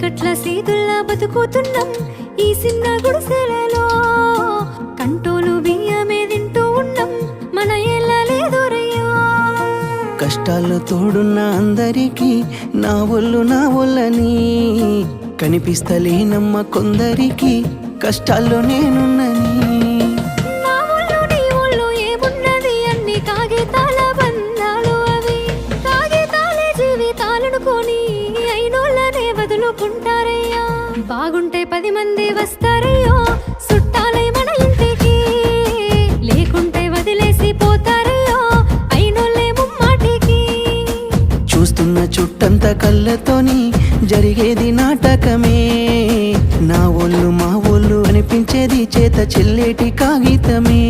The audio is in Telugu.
చీకట్ల సీతుల్లా బతుకుతున్నాం ఈ చిన్న గుడిసెలలో. కంటోలు బియ్యమే తింటూ ఉన్నాం మన ఏళ్ళలేదోరయ్యా. కష్టాల్లో తోడున్న అందరికీ నా ఒళ్ళని కనిపిస్తలేనమ్మ కొందరికి కష్టాల్లో నేనున్నని. నా ఒళ్ళు నీ ఒళ్ళు ఏమున్నది అన్ని కాగితాల బంధాలు అవి. కాగితాలే జీవితాలనుకొని అయినోళ్ళనే వదులుకుంటారయ్యా. బాగుంటే 10 మంది వస్తారయ్యో చుట్టాలై మన ఇంటికి. లేకుంటే వదిలేసి పోతారయ్యో అయినోళ్ళే ముమ్మాటికి. చూస్తున్న చుట్టంత కళ్ళతోని జరిగేది నాటకమే. నా ఒళ్ళు మా ఒళ్ళు అనిపించేది చేత చెల్లేటి కాగితమే.